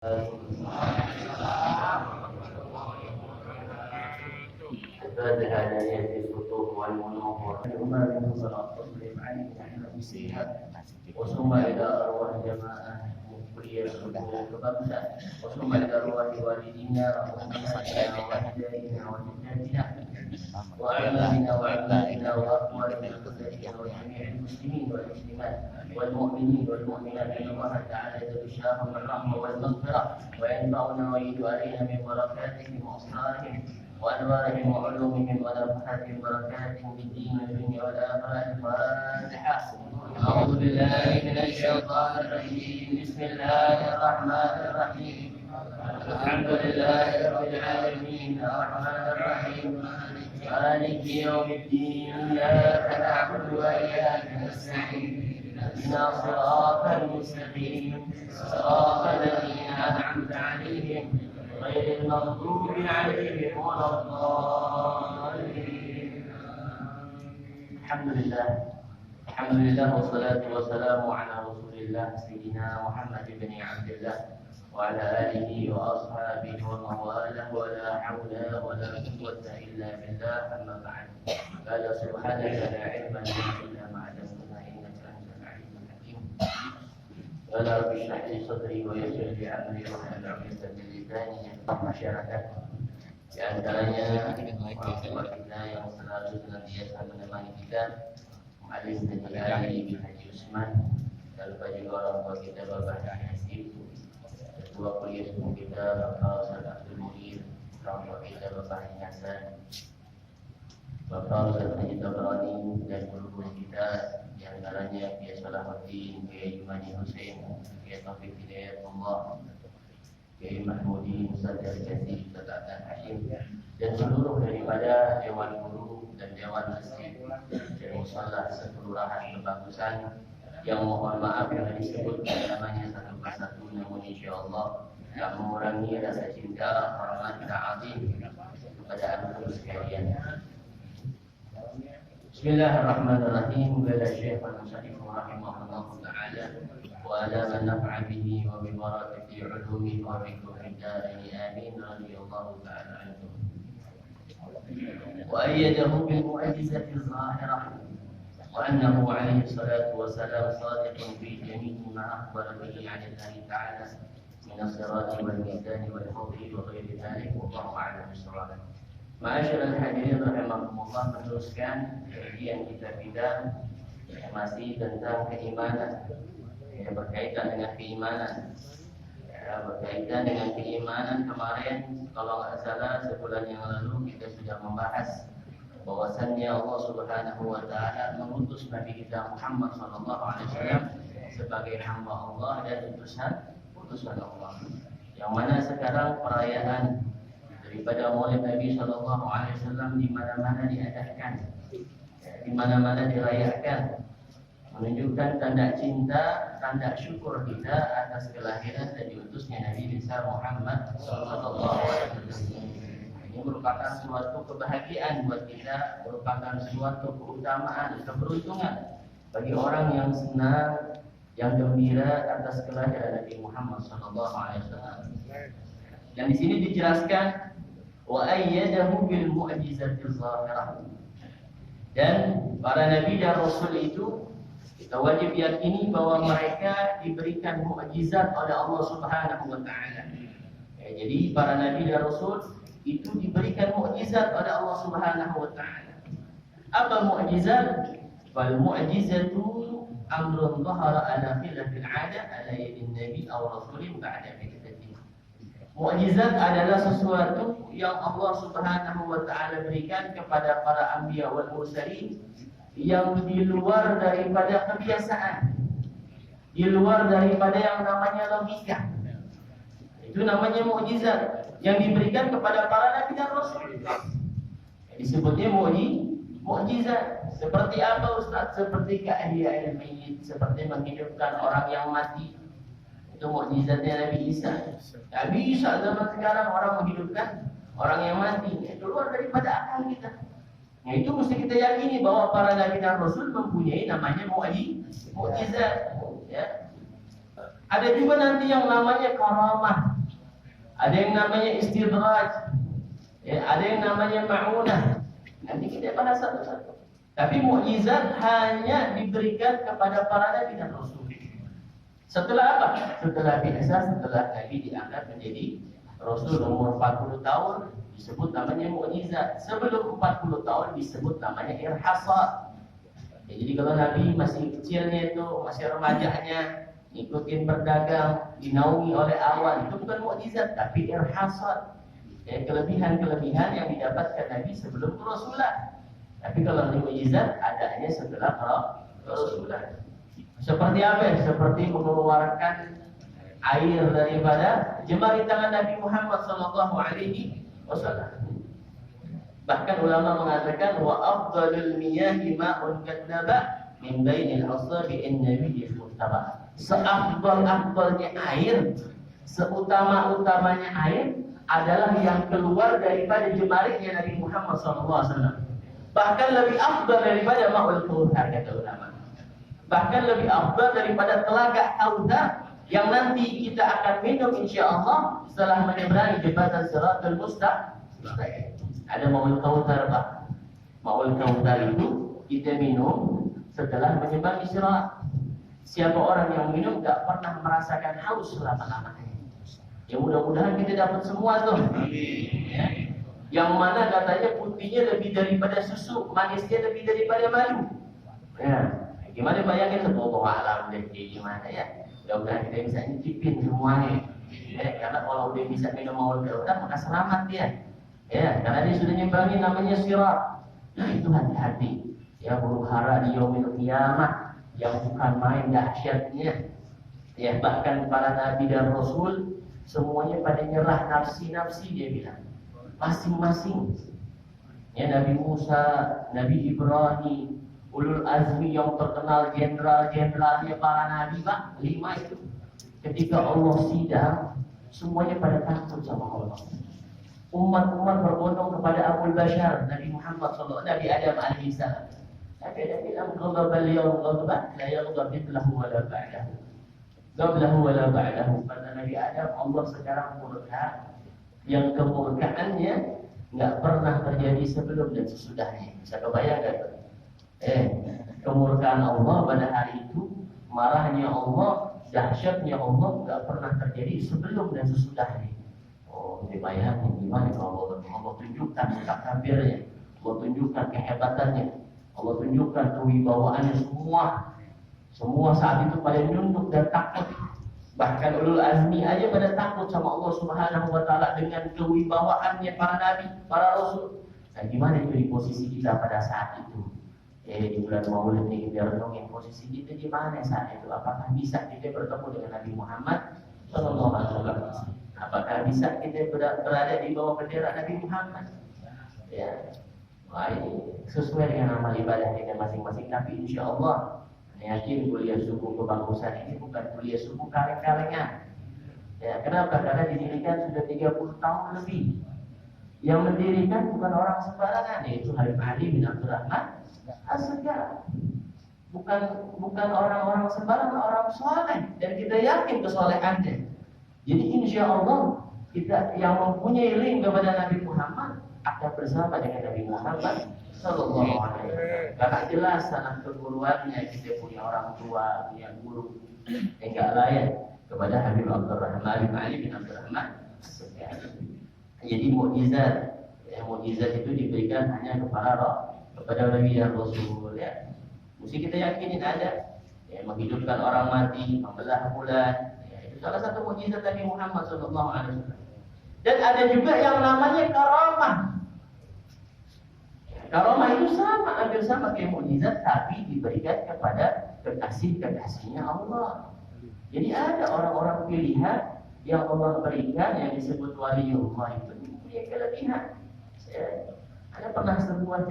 فاتها دانية السطوح والمنوفر الأمة من صلاة تطلب عليه نحن نسيها وثم إلى أرواح جماعة مفرية الصدور كبرسة وثم إلى أرواح والدينا وأمهاتنا وأجدادنا وجداتنا وأعمامنا وأبنائنا وأخواننا وأخواتنا وجميع المسلمين والمسلمات والمؤمنين والمؤمنات أن الله تعالى يتبشاهم الرحمة والمغفرة وينفعنا ويجد علينا من بركاتهم وأسرارهم وأنوارهم وعلومهم ونفحاتهم بركاتهم في الدين والدنيا والآخرة. الفاتحة. أعوذ بالله من الشيطان الرجيم. بسم الله الرحمن الرحيم. الحمد لله رب العالمين الرحمن الرحيم مالك يوم الدين. إياك نعبد وإياك نستعين اهدنا الصراط المستقيم صراط الذين أنعمت عليهم غير المغضوب عليهم ولا الضالين. الحمد لله والصلاة والسلام على رسول الله سيدنا محمد بن عبد الله وعلى آله وأصحابه ومن والاه ولا حول ولا قوة إلا بالله. أما بعد قال سبحانك لا علم لنا إلا ما علمتنا إنك أنت العليم الحكيم. قال رب اشرح لي صدري ويسر لي أمري واحلل عقدة من لساني يفقهوا masyarakat. Di antaranya orang kita yang selalu senantiasa menemani kita, Mu'allim Haji bin Haji Usman, dan lupa juga orang tua kita Bapak Haji, ketua kuliah umum kita Bapak Ustaz Abdul Muhir, orang tua kita Bapak Haji Hasan, Bapak Ustaz Haji Tabrani, dan guru-guru kita di antaranya Kiai Salahuddin, Kiai Jumani Hussein, Kiai Taufik Hidayatullah, Kiai Mahmudi, Ustaz Al-Jasi, Ustaz Atan Hashim, dan seluruh daripada Dewan Guru dan Dewan Masjid dan Musallah Sekelurahan Kebagusan yang mohon maaf yang disebut namanya satu persatu, namun insyaAllah tak mengurangi rasa cinta, hormat, ta'azim kepada antum sekalian. Bismillahirrahmanirrahim. Qala Syekh Al-Musannif rahimahullahu ta'ala wa ala man naf'a bihi wa bi barakati 'ulumihi wa bi kulli darin amin radhiyallahu ta'ala anhu. Wa ayyadahu bil mu'jizati adh-dhahirah wa annahu 'alaihi salatu wa salam sadiqun fi jami'i ma akhbara bihi 'an Allah ta'ala min as-sirati wal mizani wal hawdi wa ghairi dhalik wallahu a'lam bis-shawab. Ma'asyiral hadirin rahimakumullah, meneruskan kajian kita masih tentang keimanan, berkaitan dengan keimanan. Berkaitan dengan keimanan kemarin, kalau nggak salah sebulan yang lalu kita sudah membahas bahwasannya Allah Subhanahu wa Ta'ala mengutus Nabi kita Muhammad sallallahu alaihi wasallam sebagai hamba Allah dan utusan Allah. Yang mana sekarang perayaan daripada Maulid Nabi sallallahu alaihi wasallam di mana-mana diadakan, di mana-mana dirayakan, menunjukkan tanda cinta, tanda syukur kita atas kelahiran dan diutusnya Nabi besar Muhammad sallallahu alaihi wasallam. Ini merupakan suatu kebahagiaan buat kita, merupakan suatu keutamaan, keberuntungan bagi orang yang senang, yang gembira atas kelahiran Nabi Muhammad sallallahu alaihi wasallam. Dan di sini dijelaskan wa ayyadahu bil mu'jizatil zahirah. Dan para nabi dan rasul itu kita wajib yakini bahwa mereka diberikan mukjizat oleh Allah Subhanahu wa Ta'ala. Jadi para nabi dan rasul itu diberikan mukjizat oleh Allah Subhanahu wa Ta'ala. Apa mukjizat? Wal mu'jizatu amrun dhahara ala khilafil 'ada ala yadin nabi aw rasulin ba'da bi'tsatihi. Mukjizat adalah sesuatu yang Allah Subhanahu wa Ta'ala berikan kepada para anbiya wal mursalin yang di luar daripada kebiasaan, di luar daripada yang namanya logika. Itu namanya mukjizat yang diberikan kepada para nabi dan rasul. Disebutnya mukjizat. Seperti apa Ustaz? Seperti keahlian mayyit, seperti menghidupkan orang yang mati. Itu mukjizatnya Nabi Isa. Nabi Isa zaman sekarang orang menghidupkan orang yang mati. Itu luar daripada akal kita. Nah, itu mesti kita yakini bahwa para nabi dan rasul mempunyai namanya mukjizat. Ya. Ada juga nanti yang namanya karamah. ada yang namanya istidraj, ada yang namanya ma'unah. Nanti kita bahas satu-satu. Tapi mukjizat hanya diberikan kepada para nabi dan rasul. Setelah apa? Setelah Nabi diangkat menjadi rasul umur 40 tahun disebut namanya mukjizat. Sebelum 40 tahun disebut namanya irhasat. Jadi kalau Nabi masih kecilnya itu, masih remajanya, ngikutin berdagang, dinaungi oleh awan, itu bukan mukjizat, tapi irhasat. Kelebihan-kelebihan yang didapatkan Nabi sebelum kerasulan. Tapi kalau mukjizat adanya setelah kerasulan. Seperti apa? Seperti mengeluarkan air daripada jemari tangan Nabi Muhammad sallallahu alaihi wasallam. Bahkan ulama mengatakan wa afdalul miyahi ma'un kadnaba min bainil asabi'in nabiyyi mustaba. Seafdal-afdalnya air, seutama-utamanya air adalah yang keluar daripada jemarinya Nabi Muhammad SAW. Bahkan lebih afdal daripada ma'ul kautsar, kata ulama. Bahkan lebih afdal daripada telaga kautsar yang nanti kita akan minum insyaallah setelah menyeberangi jembatan Shiratal Mustaqim. Ada ma'ul kautsar, Pak. Ma'ul kautsar itu kita minum setelah menyeberangi Sirat. Siapa orang yang minum tak pernah merasakan haus selama-lamanya. Ya mudah-mudahan kita dapat semua tuh. Ya. Yang mana katanya putihnya lebih daripada susu, manisnya lebih daripada madu. Ya. Gimana bayangin tuh, Allah alam deh gimana ya. Mudah-mudahan kita bisa nyicipin semuanya. Ya, karena kalau udah bisa minum ma'ul kautsar maka selamat dia. Ya, karena dia sudah nyembangi namanya sirat. Nah, itu hati-hati. Ya, huru hara di yaumil qiyamah yang bukan main dahsyatnya. Ya, bahkan para nabi dan rasul semuanya pada nyerah nafsi-nafsi, dia bilang. Masing-masing. Ya, Nabi Musa, Nabi Ibrahim, ulul azmi yang terkenal jenderal-jenderalnya para nabi, Pak, 5 itu. Ketika Allah sidang, semuanya pada takut sama Allah. Umat-umat berbondong kepada Abul Bashar, Nabi Muhammad SAW, Nabi Adam alaihissalam. Tapi dia bilang, "Ghadabal yawm ghadban la yaghdab mithlahu wa la ba'dahu." Qablahu wa la ba'dahu. Kata Nabi Adam, Allah sekarang murka, yang kemurkaannya nggak pernah terjadi sebelum dan sesudahnya. Bisa kebayangkan? Kemurkaan Allah pada hari itu, marahnya Allah, dahsyatnya Allah nggak pernah terjadi sebelum dan sesudahnya. Oh, dibayangkan gimana kalau Allah tunjukkan sikap kafirnya, Allah tunjukkan kehebatannya, Allah tunjukkan kewibawaannya semua saat itu pada nunduk dan takut. Bahkan ulul azmi aja pada takut sama Allah Subhanahu wa taala dengan kewibawaannya para nabi, para rasul. Nah, gimana itu di posisi kita pada saat itu? Di bulan Maulid ini kita renungin posisi kita di mana saat itu? Apakah bisa kita bertemu dengan Nabi Muhammad sallallahu alaihi wasallam? Apakah bisa kita berada di bawah bendera Nabi Muhammad? Ya. Wah, ini sesuai dengan amal ibadah kita masing-masing. Tapi insya Allah yakin kuliah subuh kebagusan ini bukan kuliah subuh kaleng-kalengan. Ya, kenapa? Karena didirikan sudah 30 tahun lebih. Yang mendirikan bukan orang sembarangan, yaitu Habib Ali bin Abdurrahman As-Segaf. Bukan orang-orang sembarangan, orang soleh, dan kita yakin kesolehannya. Jadi insya Allah kita yang mempunyai link kepada Nabi Muhammad akan bersama dengan Nabi Muhammad Sallallahu Alaihi Wasallam. Karena jelas sangat keguruannya, kita punya orang tua, punya guru yang enggak lain kepada Habib Abdurrahman Ali bin Abdurrahman. Jadi mukjizat itu diberikan hanya kepada Nabi dan Rasul. Ya, mesti kita yakinin ada. Ya, menghidupkan orang mati, membelah bulan. Ya, itu salah satu mukjizat Nabi Muhammad Sallallahu Alaihi Wasallam. Dan ada juga yang namanya karamah. Karamah itu hampir sama kayak mukjizat, tapi diberikan kepada kekasih-kekasihnya Allah. Jadi ada orang-orang pilihan yang Allah berikan yang disebut waliullah itu punya kelebihan. Ada pernah sebuah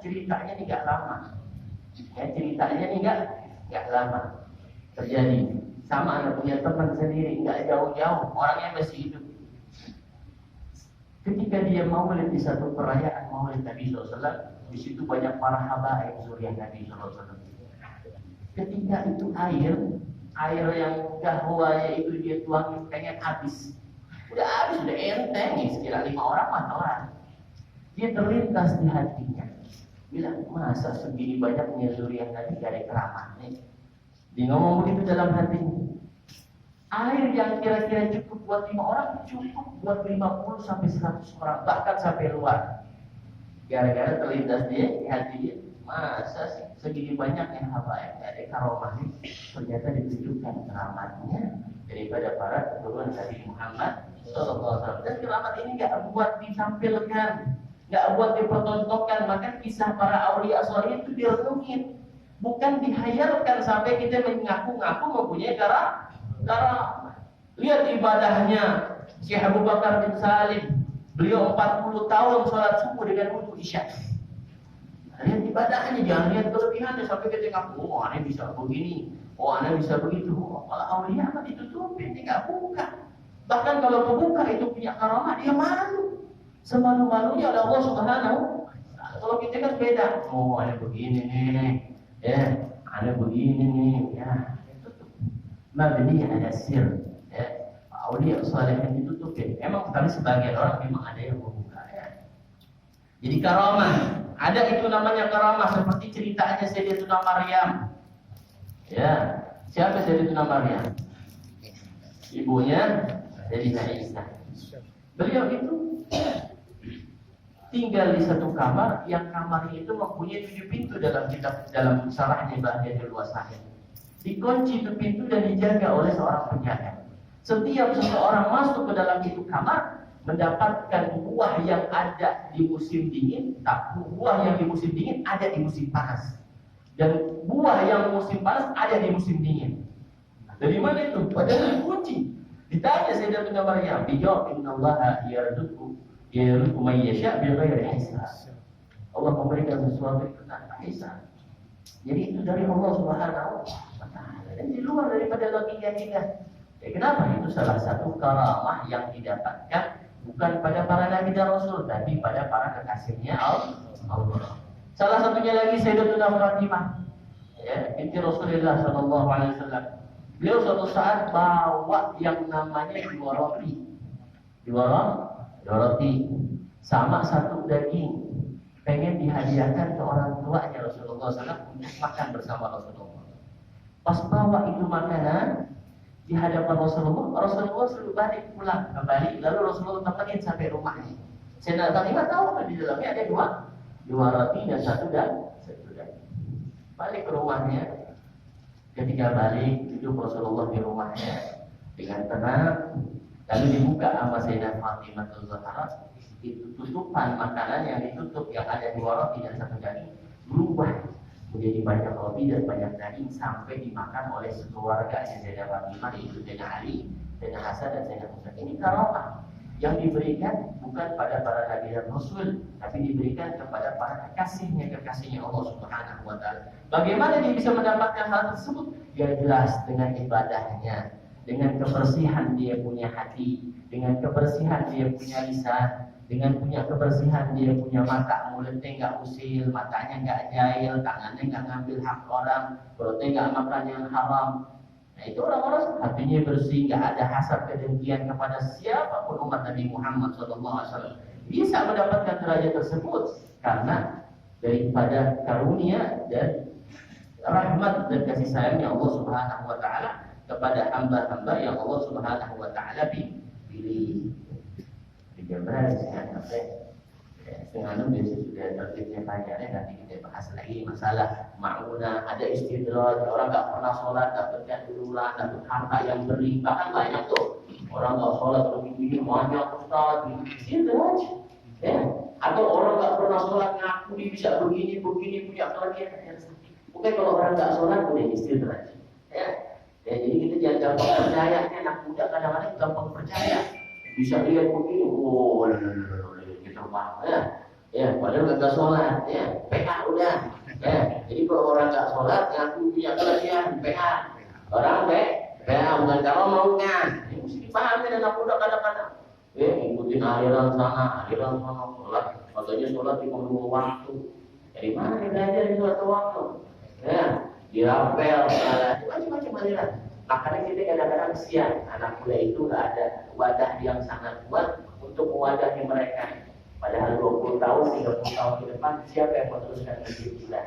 ceritanya ini nggak lama. Ya, ceritanya ini nggak lama terjadi. Sama anak punya teman sendiri, nggak jauh-jauh, orangnya masih hidup. Ketika dia maulid di satu perayaan maulid Nabi SAW, di situ banyak para habaib zuriyah Nabi SAW. Ketika itu air yang gahwanya itu dia tuangin pengen habis. Udah habis, udah enteng nih, sekira 5 orang mah. Dia terlintas di hatinya. Bilang, masa segini banyaknya zuriat Nabi gak ada keramatnya. Dia ngomong begitu dalam hatinya. Air yang kira-kira cukup buat 5 orang, cukup buat 50 sampai 100 orang, bahkan sampai luar. Gara-gara terlintas dia di hati dia, masa segini banyaknya habaib gak ada karomahnya. Ternyata ditunjukkan keramatnya daripada para keturunan Nabi Muhammad SAW. Dan keramat ini gak buat ditampilkan, gak buat dipertontonkan. Maka kisah para aulia soleh itu direnungin, bukan dihayalkan sampai kita mengaku-ngaku mempunyai karamah. Lihat ibadahnya Syekh Abu Bakar bin Salim. Beliau 40 tahun sholat subuh dengan wudu isya. Lihat ibadahnya, jangan lihat kelebihannya sampai kita ngaku, oh aneh bisa begini, oh aneh bisa begitu. Kalau aulia kan ditutupin, dia nggak buka. Bahkan kalau membuka itu punya karamah, dia malu. Semalu-malunya oleh Allah Subhanahu. Kalau kita kan beda. Oh aneh begini nih, aneh begini nih, ya. Mabni ada sir, ya. Aulia saleh yang ditutupin. Memang tapi sebagian orang memang ada yang membuka, ya. Jadi karamah, ada itu namanya karamah seperti ceritanya Sayyidatuna Maryam. Ya, siapa Sayyidatuna Maryam? Ibunya Sayyidina Isa. Beliau itu tinggal di satu kamar, yang kamarnya itu mempunyai 7 pintu dalam syarahnya Bahjah Al-Wasahid. Dikunci itu pintu dan dijaga oleh seorang penjaga. Setiap seseorang masuk ke dalam itu kamar mendapatkan buah yang ada di musim dingin, buah yang di musim dingin ada di musim panas, dan buah yang musim panas ada di musim dingin. Dari mana itu? Padahal dikunci. Ditanya Sayyidatuna Maryam, dijawab, innallaha yarzuqu may yasha' bighairi hisab. Allah memberikan sesuatu itu tanpa hisab. Jadi itu dari Allah Subhanahu wa Ta'ala, dan di luar daripada logika kita. Ya, kenapa? Itu salah satu karamah yang didapatkan bukan pada para nabi dan rasul, tapi pada para kekasihnya Allah. Salah satunya lagi Sayyidatuna Fatimah, ya, binti Rasulullah sallallahu alaihi wasallam. Beliau suatu saat bawa yang namanya 2 roti. 2 roti sama 1 daging, pengen dihadiahkan ke orang tuanya Rasulullah SAW untuk makan bersama Rasulullah. Pas bawa itu makanan di hadapan Rasulullah suruh balik pulang kembali, lalu Rasulullah temenin sampai rumahnya. Sayyidatuna Fatimah tahu kan di dalamnya ada 2 roti dan 1 daging. Balik ke rumahnya. Ketika balik, duduk Rasulullah di rumahnya dengan tenang, lalu dibuka sama Sayyidah Fatimah Az-Zahra. Itu tutupan makanan yang ditutup, yang ada 2 roti dan 1 daging, berubah menjadi banyak roti dan banyak daging sampai dimakan oleh sekeluarga Sayyidah Fatimah, yaitu Sayyidina Ali, Sayyidina Hasan dan Sayyidina Husain. Ini karamah yang diberikan bukan pada para nabi dan rasul, tapi diberikan kepada para kekasihnya Allah Subhanahu wa Ta'ala. Bagaimana dia bisa mendapatkan hal tersebut? Ya jelas dengan ibadahnya, dengan kebersihan dia punya hati, dengan kebersihan dia punya lisan, dengan punya kebersihan dia punya mata, mulutnya nggak usil, matanya nggak jahil, tangannya nggak ngambil hak orang, perutnya nggak makan yang haram. Nah itu orang-orang hatinya bersih, nggak ada hasad kedengkian kepada siapapun umat Nabi Muhammad SAW. Bisa mendapatkan derajat tersebut karena daripada karunia dan rahmat dan kasih sayangnya Allah Subhanahu wa Ta'ala kepada hamba-hamba yang Allah Subhanahu wa Ta'ala pilih. Gambar setengah 6 biasa sudah terbitnya panjangnya, nanti kita bahas lagi masalah ma'unah, ada istidraj, orang nggak pernah sholat dapatkan uluran, dapat harta yang berlimpah, kan banyak tuh orang nggak sholat begini banyak ustaz, istidraj, ya. Atau orang nggak pernah sholat ngaku dia bisa begini punya kelebihan. Mungkin kalau orang nggak sholat boleh istidraj, ya. Jadi kita jangan gampang percaya, anak muda kadang-kadang gampang percaya. Bisa lihat begini, gitu banget, ya, padahal nggak sholat, ya, PH udah, ya. Jadi kalau orang nggak sholat, ngaku punya kelebihan, PH, orang PH bukan kalau mau kan, ini mesti dipahami anak muda kadang-kadang, ya, ikutin aliran sana, sholat, katanya sholat cuma 2 waktu, dari mana dia belajar di sholat 2 waktu, ya, dirapel, macam-macam aliran. Makanya kita kadang-kadang siang, anak muda itu nggak ada wadah yang sangat kuat untuk mewadahi mereka. Padahal 20 tahun, 30 tahun ke depan, siapa yang meneruskan masjid kita?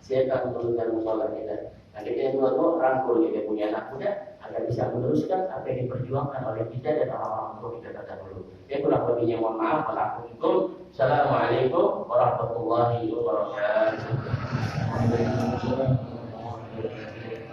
Siapa yang meneruskan musola kita? Nah, kita yang tua-tua rangkul kita punya anak muda agar bisa meneruskan apa yang diperjuangkan oleh kita dan orang-orang tua kita terdahulu. Ya, kurang lebihnya mohon maaf. Assalamualaikum warahmatullahi wabarakatuh.